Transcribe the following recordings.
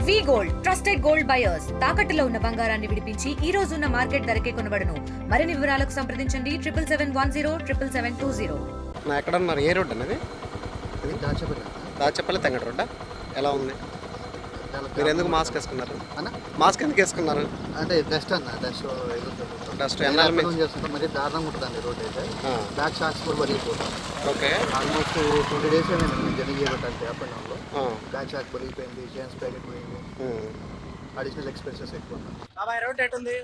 వి gold trusted gold buyers తాకట్టులో ఉన్న బంగారాన్ని విడిపించి ఈ రోజు ఉన్న మార్కెట్ ధరకే కొనబడును. మరిన్ని వివరాలకు సంప్రదించండి 77710720. నా ఎక్కడ ఉన్నారు? ఏ రోడ్ అనేది? దాచపల్లి తెంగడ రోడ్డా? ఎలా ఉంది? మీరు ఎందుకు మాస్క్ వేసుకున్నారు? మాస్క్ ఎందుకు వేసుకున్నారు? అంటే డస్ట్ అన్న డస్ట్ ఎన్నాళ్ళు చేస్తుంటాం. మరి దారుణంగా ఉంటుందండి రోడ్ అయితే. బ్యాక్ షాక్స్ కూడా పలిగిపోతాం. ఓకే, ఆల్మోస్ట్ 20 days నేను జర్నీ చేయబట్టాలి అప్ అండ్ డౌన్లో. బ్యాక్ షాక్ పలిగిపోయింది, చైన్స్ ప్యాకెట్ పోయింది, అడిషనల్ ఎక్స్పెన్సెస్ ఎక్కువ. రోడ్ ఎట్టుంది?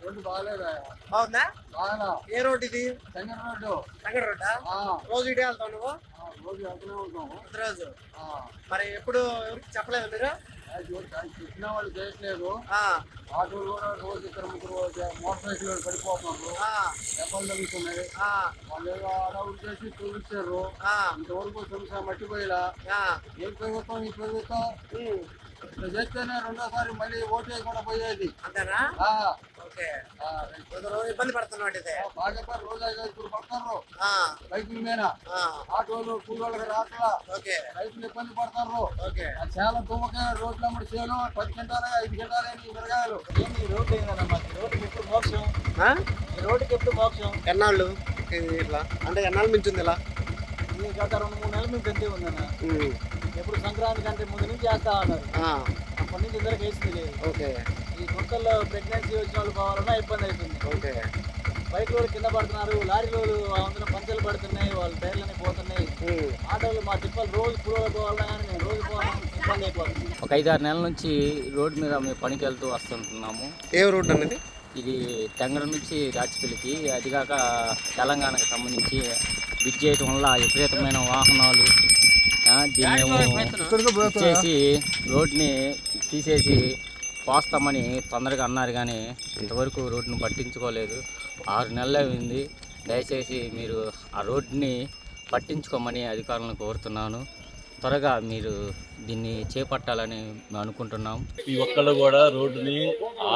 రోడ్డు బాగాలేదా? బాగుందా? బాగా. ఏ రోడ్ ఇది? సంగర్ రోడ్డు. సంగర్ రోడ్డా? రోజు ఇటే వెళ్తావు నువ్వు? రోజు వెళ్తూనే ఉంటాము. రోజు మరి ఎప్పుడు ఎవరికి చెప్పలేదు మీరు? చెప్పిన వాళ్ళు చేయట్లేదు. ఆటోలు కూడా రోజు ఇద్దరు ముగ్గురు మోటార్ సైకిల్ పడిపోతున్నారు, దెబ్బలు తగ్గుతున్నాయి. వాళ్ళు ఏదో అడవులు చేసి చూపించారు. ఇంతవరకు సమస్య మట్టిపోయేలా. ఏం ప్రభుత్వం ఈ ప్రభుత్వం ఇట్లా చేస్తేనే రెండోసారి మళ్ళీ ఓటు వేయకుండా పోయేది. అంతేనా? ఓకే, ఇబ్బంది పడుతున్నాడు అయితే. బాగా రోజు 5 పడతారు బైకుల మీద. ఆటోలు కూలోళ్ళకి రాట్లా. ఓకే, రైతులు ఇబ్బంది పడతారు. ఓకే, చాలా తుమ్మకే రోడ్ల అమ్మడి చేను 10 గంటలే 5 గంటలే మిరగాయలు. రోడ్డు ఏందన్నమాట? రోడ్డుకి ఎప్పుడు మోక్షం? రోడ్డుకి ఎప్పుడు మోక్షం? ఎన్నాళ్ళు ఇట్లా అంటే ఎన్నాళ్ళు మించింది ఇలా? ఇది గత 2-3 నెలల నుంచి అంతే ఉందన్న. ఎప్పుడు సంక్రాంతి కంటే ముందు నుంచి చేస్తా ఉన్నారు. అప్పటి నుంచి ఇందరికి వేసింది లేదు. ఓకే, ఈ గుంటల్లో ప్రెగ్నెన్సీ వచ్చిన వాళ్ళు పోవాలన్నా ఇబ్బంది అవుతుంది. ఓకే, బైక్ రోడ్లు కింద పడుతున్నారు, లారీ రోడ్లు అందులో పంచలు పడుతున్నాయి, వాళ్ళ టైర్లన్నీ పోతున్నాయి. ఆటోలు మా తిప్పలు రోజు కూరలో పోవాలన్నా కానీ మేము రోజు పోవాలని ఇబ్బంది అయిపోతుంది. ఒక 5-6 నెలల నుంచి రోడ్డు మీద మేము పనికి వెళ్తూ వస్తుంటున్నాము. ఏ రోడ్ అనేది? ఇది తెంగడ నుంచి రాచిపల్లికి, అదిగాక తెలంగాణకు సంబంధించి బ్రిడ్జ్ చేయటం వల్ల విపరీతమైన వాహనాలు దీన్ని చేసి రోడ్ని తీసేసి పోస్తామని తొందరగా అన్నారు, కానీ ఇంతవరకు రోడ్డును పట్టించుకోలేదు. 6 నెలలు అయింది. దయచేసి మీరు ఆ రోడ్ని పట్టించుకోమని అధికారులను కోరుతున్నాను. త్వరగా మీరు దీన్ని చేపట్టాలని మేము అనుకుంటున్నాం. ఈ ఒక్కళ్ళు కూడా రోడ్డుని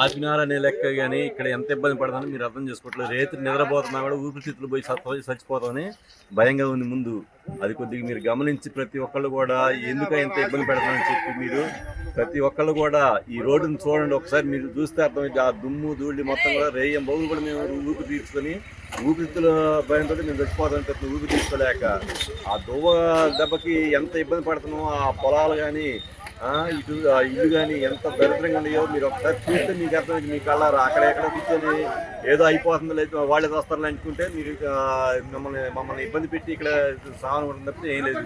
ఆపినారనే లెక్క, కానీ ఇక్కడ ఎంత ఇబ్బంది పడతానని మీరు అర్థం చేసుకోవట్లేదు. రేతులు నిద్రపోతున్నా కూడా ఊపిరితిత్తులు పోయి చచ్చిపోతామని భయంగా ఉంది ముందు. అది కొద్దిగా మీరు గమనించి ప్రతి ఒక్కళ్ళు కూడా ఎందుకు ఇంత ఇబ్బంది పెడతామని చెప్పి మీరు ప్రతి ఒక్కళ్ళు కూడా ఈ రోడ్డుని చూడండి. ఒకసారి మీరు చూస్తే అర్థమైంది. ఆ దుమ్ము ధూళి మొత్తం కూడా రేయం బౌలు కూడా మేము ఊపిరి తీర్చుకొని ఊపిరితిత్తుల భయంతో మేము చచ్చిపోతాం. ఊపిరి తీసుకోలేక ఆ దువ్వ దెబ్బకి ఎంత ఇబ్బంది పడుతున్నామో, ఆ పొలాలు కానీ ఇటు ఇల్లు కానీ ఎంత దరిద్రంగా ఉన్నాయో మీరు ఒకసారి చూస్తే మీకు అర్థమైంది. మీ కళ్ళారు అక్కడెక్కడ కూర్చొని ఏదో అయిపోతుందో లేదు వాళ్ళే వస్తారని అనుకుంటే మీరు మమ్మల్ని ఇబ్బంది పెట్టి ఇక్కడ సాధన ఉంటుంది ఏం లేదు.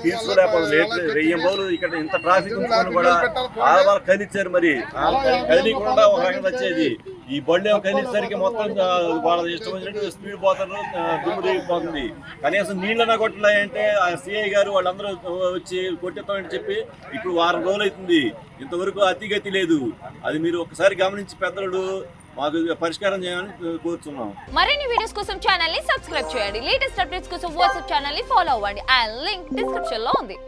తీసుకోలేకపోతే వెయ్యం రోజులు ఇక్కడ ఇంత ట్రాఫిక్ కూడా ఆడవాళ్ళు కదిలిచ్చారు. మరి కదిలికుండా ఒక రకంగా వచ్చేది ఈ బళ్ళు కదిలిసరికి మొత్తం వాళ్ళ ఇష్టం వచ్చినట్టు స్పీడ్ పోతారు, దుమ్ము దిగిపోతుంది. కనీసం నీళ్ళన్నా కొట్టలేయంటే ఆ సిఐ గారు వాళ్ళందరూ వచ్చి కొట్టేస్తామని చెప్పి ఇప్పుడు 1 వారం రోజులు అవుతుంది. ఇంతవరకు అతిగతి లేదు. అది మీరు ఒకసారి గమనించి పెద్దలు మాకు పరిష్కారం చేయాలని కోరుతున్నాం. మరిన్ని వీడియోస్ కోసం ఛానల్ ని సబ్స్క్రైబ్ చేయండి. లేటెస్ట్ అప్డేట్స్ కోసం వాట్సాప్ ఛానల్ ని ఫాలో అవ్వండి. ఆ లింక్ డిస్క్రిప్షన్ లో ఉంది.